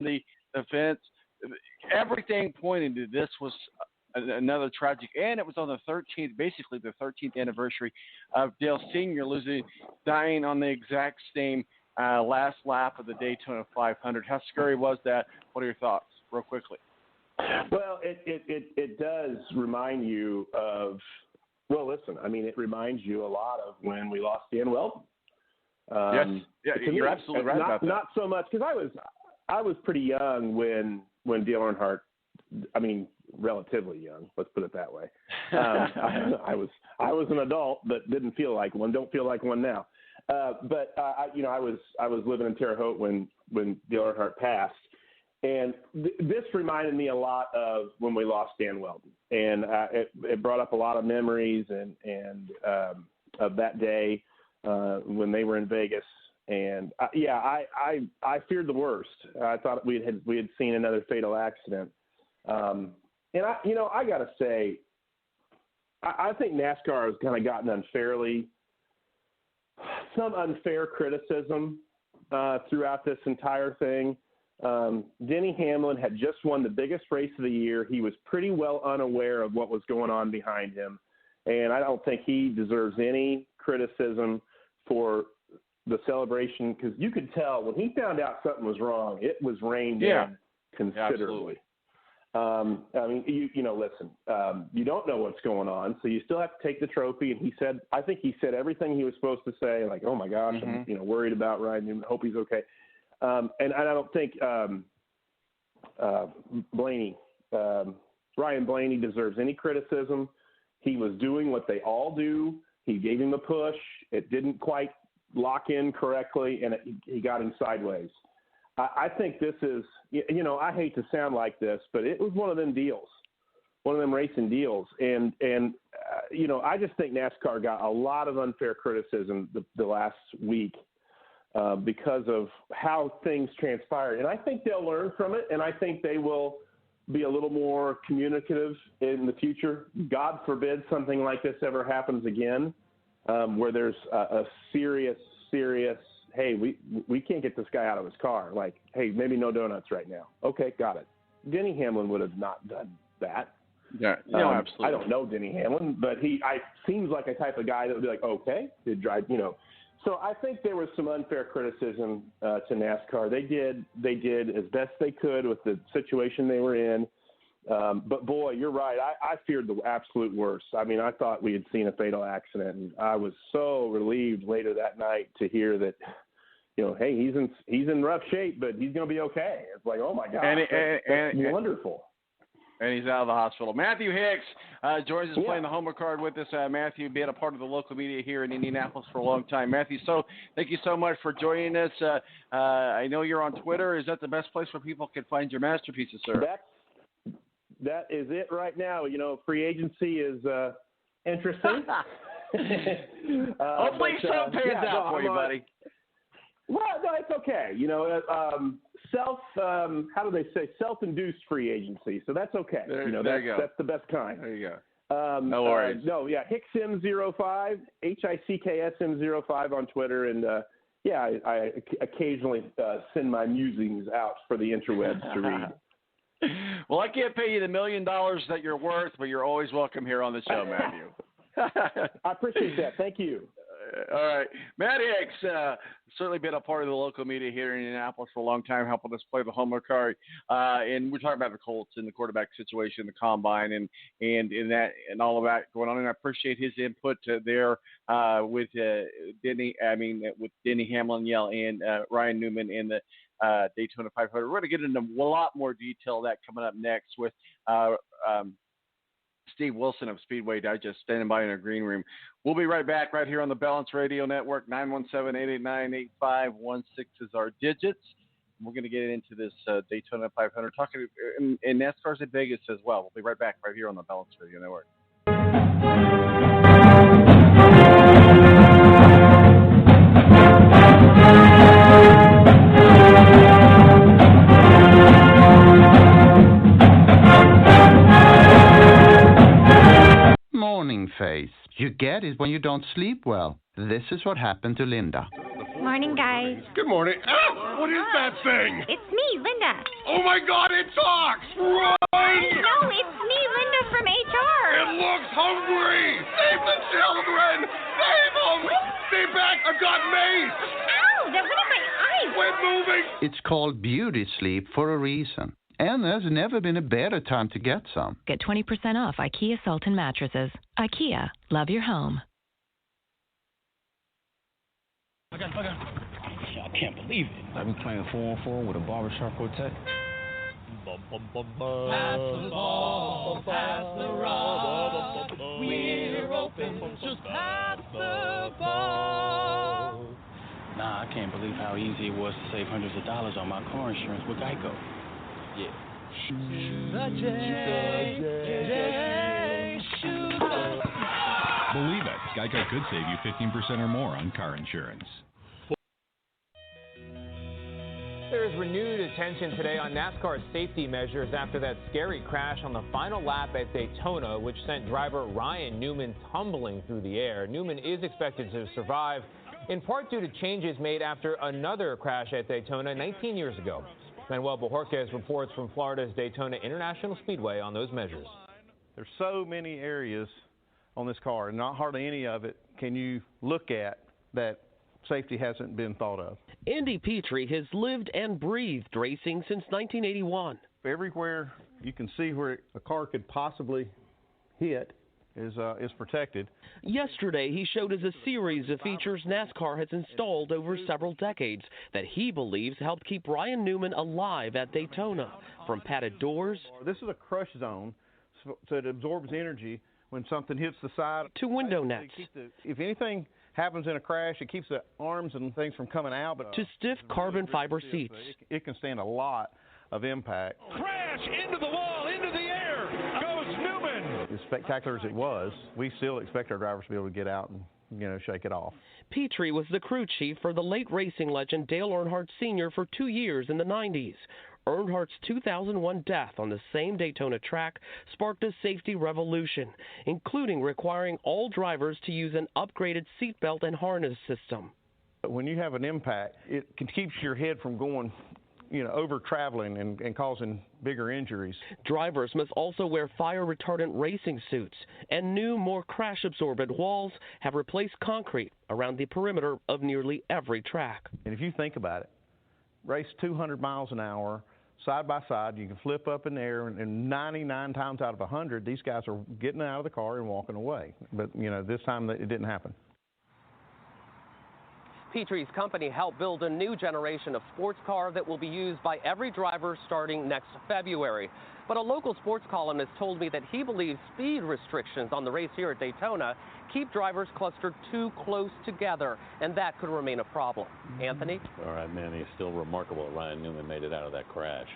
the fence. Everything pointed to this was another tragic, and it was on the 13th, basically the 13th anniversary of Dale Sr. dying on the exact same last lap of the Daytona 500. How scary was that? What are your thoughts, real quickly? Well, it does remind you of. Well, listen, I mean, it reminds you a lot of when we lost Dan Weldon. Yes, yeah, you're absolutely right about that. Not so much because I was pretty young when Dale Earnhardt. I mean, relatively young. Let's put it that way. I was an adult, but didn't feel like one. Don't feel like one now. But I was living in Terre Haute when Dale Earnhardt passed, and this reminded me a lot of when we lost Dan Weldon, and it brought up a lot of memories and of that day when they were in Vegas. And I feared the worst. I thought we had seen another fatal accident. And I got to say, I think NASCAR has kind of gotten some unfair criticism throughout this entire thing. Denny Hamlin had just won the biggest race of the year. He was pretty well unaware of what was going on behind him, and I don't think he deserves any criticism for the celebration, because you could tell when he found out something was wrong, it was reined in considerably. I mean, listen, you don't know what's going on, so you still have to take the trophy. And I think he said everything he was supposed to say, like, oh my gosh, I'm worried about Ryan Newman, hope he's okay. And I don't think Ryan Blaney deserves any criticism. He was doing what they all do. He gave him a push. It didn't quite lock in correctly, and he got him sideways. I think this is, I hate to sound like this, but it was one of them deals, one of them racing deals. And I just think NASCAR got a lot of unfair criticism the last week because of how things transpired. And I think they'll learn from it, and I think they will be a little more communicative in the future. God forbid something like this ever happens again, where there's a serious, hey, we can't get this guy out of his car. Like, hey, maybe no donuts right now. Okay, got it. Denny Hamlin would have not done that. Yeah, absolutely. I don't know Denny Hamlin, but I seems like a type of guy that would be like, okay, did drive, So I think there was some unfair criticism to NASCAR. They did as best they could with the situation they were in. But boy, you're right. I feared the absolute worst. I mean, I thought we had seen a fatal accident, and I was so relieved later that night to hear that, hey, he's in rough shape, but he's going to be okay. It's like, oh my God, that's wonderful. And he's out of the hospital. Matthew Hicks joins us playing the Homer card with us. Matthew, being a part of the local media here in Indianapolis for a long time. Matthew, thank you so much for joining us. I know you're on Twitter. Is that the best place where people can find your masterpieces, sir? That is it right now. Free agency is interesting. Hopefully something pans out for you, buddy. Well, no, it's okay. How do they say, self-induced free agency. So that's okay. There you go. That's the best kind. There you go. No worries. HicksM05, HICKSM05 on Twitter. And, I occasionally send my musings out for the interwebs to read. Well, I can't pay you the $1 million that you're worth, but you're always welcome here on the show, Matthew. I appreciate that. Thank you. All right. Matt Hicks, certainly been a part of the local media here in Indianapolis for a long time, helping us play the Homer card. And we're talking about the Colts and the quarterback situation, the combine, and that and all of that going on. And I appreciate his input there with Denny Hamlin, and Ryan Newman in the Daytona 500. We're going to get into a lot more detail of that coming up next with Steve Wilson of Speedway Digest standing by in our green room. We'll be right back right here on the Balance Radio Network. 917-889-8516 is our digits. We're going to get into this Daytona 500, talking in NASCAR's in Vegas as well. We'll be right back right here on the Balance Radio Network. Morning face. You get it when you don't sleep well. This is what happened to Linda. The Morning, guys. Good morning. Ah, what is that thing? It's me, Linda. Oh, my God, it talks! Run! No, it's me, Linda from HR. It looks hungry! Save the children! Save them! Stay back! I've got mace! Ow, that went in my eye. Quit moving! It's called beauty sleep for a reason. And there's never been a better time to get some. Get 20% off IKEA Sultan mattresses. IKEA, love your home. I can't believe it. I've been playing 4-on-4 with a barbershop quartet. Pass the ball, pass the rock. We're open, just pass the ball. Nah, I can't believe how easy it was to save hundreds of dollars on my car insurance with Geico. Yeah. Believe it, Geico could save you 15% or more on car insurance. There is renewed attention today on NASCAR's safety measures after that scary crash on the final lap at Daytona, which sent driver Ryan Newman tumbling through the air. Newman is expected to survive, in part due to changes made after another crash at Daytona 19 years ago. Manuel Bojorquez reports from Florida's Daytona International Speedway on those measures. There's so many areas on this car, and not hardly any of it can you look at that safety hasn't been thought of. Andy Petrie has lived and breathed racing since 1981. Everywhere you can see where a car could possibly hit is protected. Yesterday, he showed us a series of features NASCAR has installed over several decades that he believes helped keep Ryan Newman alive at Daytona. From padded doors. This is a crush zone, so it absorbs energy when something hits the side. To window nets. If anything happens in a crash, it keeps the arms and things from coming out. But to stiff carbon fiber seats. It can stand a lot of impact. Crash into the wall, into the air goes Newman. As spectacular as it was, we still expect our drivers to be able to get out and, shake it off. Petrie was the crew chief for the late racing legend Dale Earnhardt Sr. for 2 years in the 90s. Earnhardt's 2001 death on the same Daytona track sparked a safety revolution, including requiring all drivers to use an upgraded seatbelt and harness system. When you have an impact, it keeps your head from going, over traveling and causing bigger injuries. Drivers must also wear fire retardant racing suits, and new, more crash absorbent walls have replaced concrete around the perimeter of nearly every track. And if you think about it, race 200 miles an hour, side by side, you can flip up in the air, and 99 times out of 100, these guys are getting out of the car and walking away. But, this time it didn't happen. Petrie's company helped build a new generation of sports car that will be used by every driver starting next February. But a local sports columnist told me that he believes speed restrictions on the race here at Daytona keep drivers clustered too close together, and that could remain a problem. Anthony? All right, Manny, it's still remarkable that Ryan Newman made it out of that crash.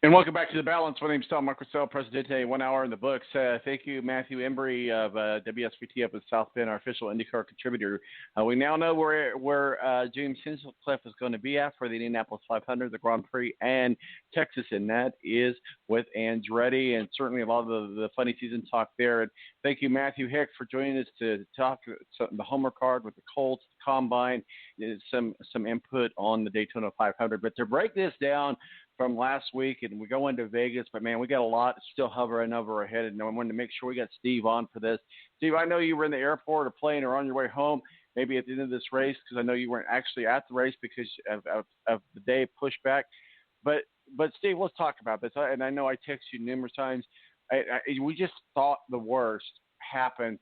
And welcome back to The Balance. My name is Tom Marquisell, Presidente, 1 hour in the books. Thank you, Matthew Embury of WSBT up in South Bend, our official IndyCar contributor. We now know where James Hinchcliffe is going to be at for the Indianapolis 500, the Grand Prix, and Texas, and that is with Andretti, and certainly a lot of the funny season talk there. And thank you, Matthew Hicks, for joining us to talk the Homer card with the Colts, the Combine, some input on the Daytona 500. But to break this down from last week, and we go into Vegas, but man, we got a lot still hovering over our head, and I wanted to make sure we got Steve on for this. Steve, I know you were in the airport or plane or on your way home, maybe at the end of this race, because I know you weren't actually at the race because of the day pushback. But Steve, let's talk about this. And I know I texted you numerous times. We just thought the worst happened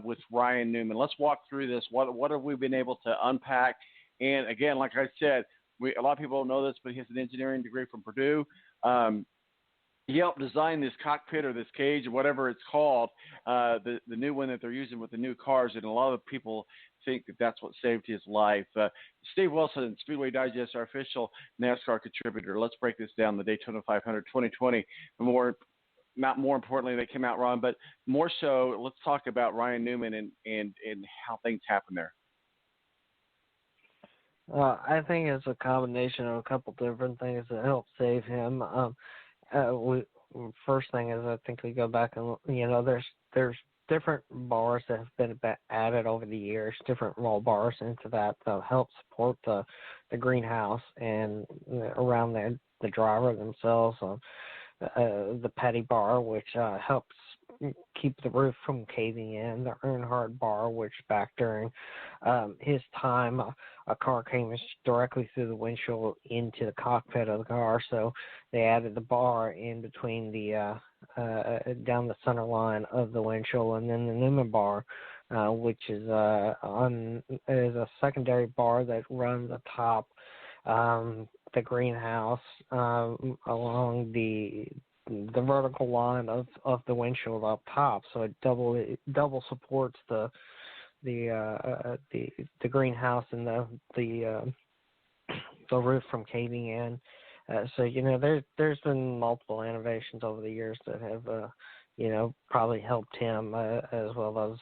with Ryan Newman. Let's walk through this. What have we been able to unpack? And again, like I said, a lot of people don't know this, but he has an engineering degree from Purdue. He helped design this cockpit or this cage or whatever it's called, the new one that they're using with the new cars, and a lot of people think that that's what saved his life. Steve Wilson, Speedway Digest, our official NASCAR contributor. Let's break this down, the Daytona 500 2020. Not more importantly, they came out wrong, but more so, let's talk about Ryan Newman and how things happened there. I think it's a combination of a couple different things that helped save him. First thing is, I think we go back and there's different bars that have been added over the years, different roll bars into that to help support the greenhouse and around the driver themselves. The petty bar, which helps keep the roof from caving in. The Earnhardt bar, which back during his time, a car came directly through the windshield into the cockpit of the car, so they added the bar in between the down the center line of the windshield, and then the Newman bar, which is a secondary bar that runs atop the greenhouse along the vertical line of the windshield up top, so it double supports the greenhouse and the roof from caving in. So there's been multiple innovations over the years that have probably helped him as well as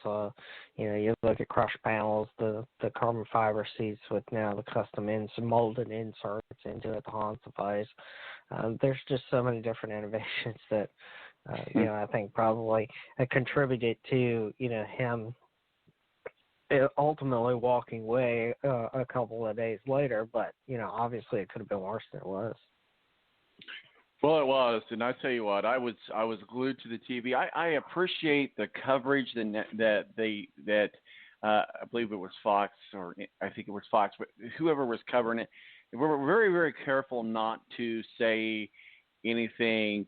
you look at crush panels, the carbon fiber seats with now the custom molded inserts into it, the Hans device. There's just so many different innovations that I think probably contributed to him ultimately walking away a couple of days later. But obviously it could have been worse than it was. Well, it was, and I tell you what, I was glued to the TV. I appreciate the coverage that I believe it was Fox, or I think it was Fox, but whoever was covering it, we were very, very careful not to say anything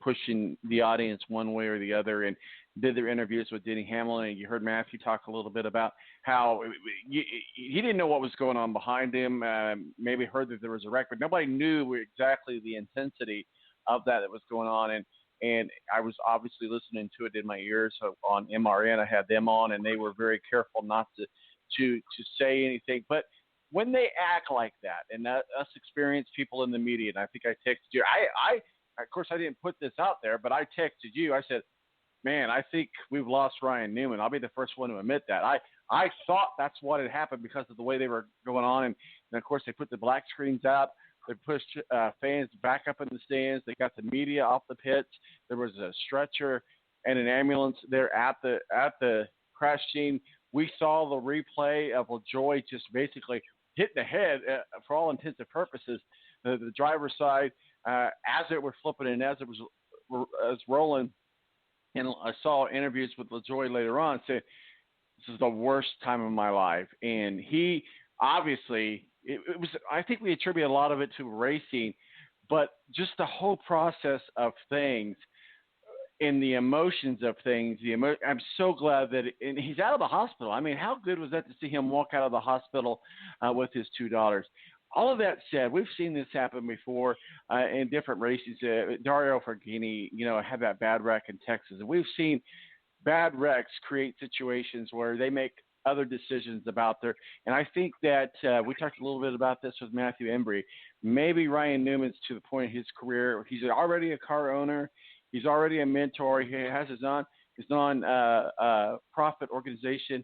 pushing the audience one way or the other, and did their interviews with Denny Hamlin, and you heard Matthew talk a little bit about how he didn't know what was going on behind him, maybe heard that there was a wreck, but nobody knew exactly the intensity of that was going on, and I was obviously listening to it in my ears. So on MRN, I had them on, and they were very careful not to say anything, but when they act like that, and us experienced people in the media, and I think I texted you, I of course I didn't put this out there, but I texted you, I said, man, I think we've lost Ryan Newman. I'll be the first one to admit that. I thought that's what had happened because of the way they were going on. And of course, they put the black screens out. They pushed fans back up in the stands. They got the media off the pits. There was a stretcher and an ambulance there at the crash scene. We saw the replay of LaJoie just basically hitting the head, for all intents and purposes, the driver's side as it was flipping and as it was rolling. And I saw interviews with LaJoie later on say, this is the worst time of my life. And he obviously, it was, I think we attribute a lot of it to racing, but just the whole process of things and the emotions of things. I'm so glad that and he's out of the hospital. I mean, how good was that to see him walk out of the hospital with his two daughters? All of that said, we've seen this happen before in different races. Dario Ferragini, had that bad wreck in Texas. And we've seen bad wrecks create situations where they make other decisions about their – and I think that we talked a little bit about this with Matthew Embury. Maybe Ryan Newman's to the point in his career. He's already a car owner. He's already a mentor. He has his non-profit organization.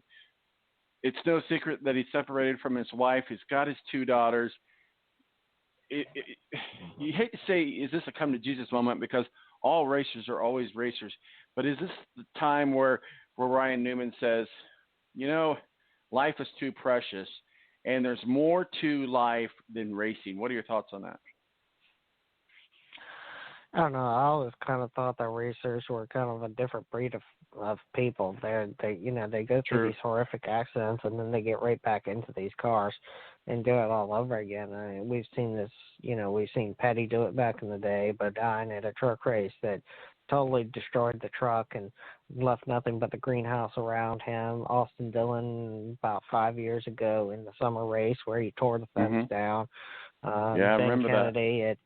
It's no secret that he's separated from his wife. He's got his two daughters. You hate to say, is this a come to Jesus moment? Because all racers are always racers. But is this the time where Ryan Newman says, life is too precious and there's more to life than racing? What are your thoughts on that? I don't know. I always kind of thought that racers were kind of a different breed of people. They go through these horrific accidents and then they get right back into these cars and do it all over again. I mean, we've seen this. We've seen Petty do it back in the day, but dying at a truck race that totally destroyed the truck and left nothing but the greenhouse around him. Austin Dillon about 5 years ago in the summer race where he tore the fence down. I remember Kennedy at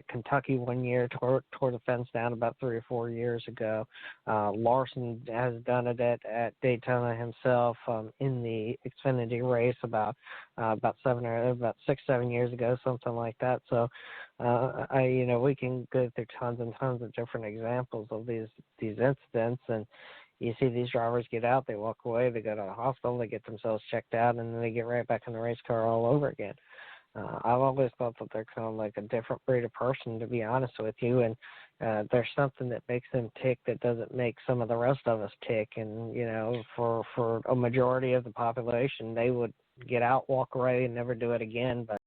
Kentucky one year, tore the fence down about 3 or 4 years ago. Larson has done it at Daytona himself in the Xfinity race about 6-7 years ago, something like that. So, we can go through tons and tons of different examples of these incidents, and you see these drivers get out, they walk away, they go to the hospital, they get themselves checked out, and then they get right back in the race car all over again. I've always thought that they're kind of like a different breed of person, to be honest with you, and there's something that makes them tick that doesn't make some of the rest of us tick. And, you know, for a majority of the population, they would get out, walk away, and never do it again. But